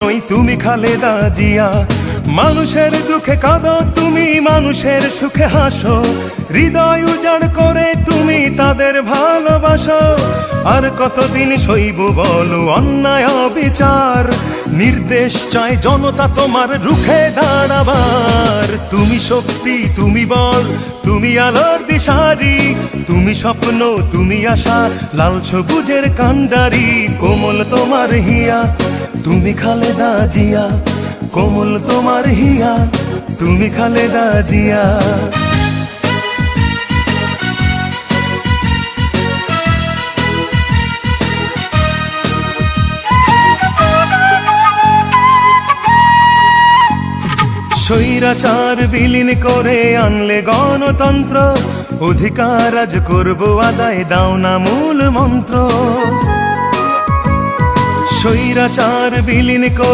ওই তুমি খালেদা জিয়া, মানুষের দুঃখে কাঁদো তুমি, মানুষের সুখে হাসো, হৃদয় উজাড় করে তুমি তাদের ভালোবাসো। আর কতদিন সইব বলো অন্যায় অবিচার, নির্দেশ চায় জনতা তোমার রুখে দাঁড়াবার। তুমি শক্তি, তুমি বল, তুমি আলোর দিশারি, তুমি স্বপ্ন, তুমি আশা, লাল সবুজের কান্ডারি। কোমল তোমার হিয়া, তুমি খালেদা জিয়া, কোমল তোমার হিয়া, তুমি খালেদা জিয়া। স্বৈরাচার বিলীন করে আনলে গণতন্ত্র, অধিকার আজ করব আদায়, দাও না মূল মন্ত্র। স্বৈরাচার বিলীন করে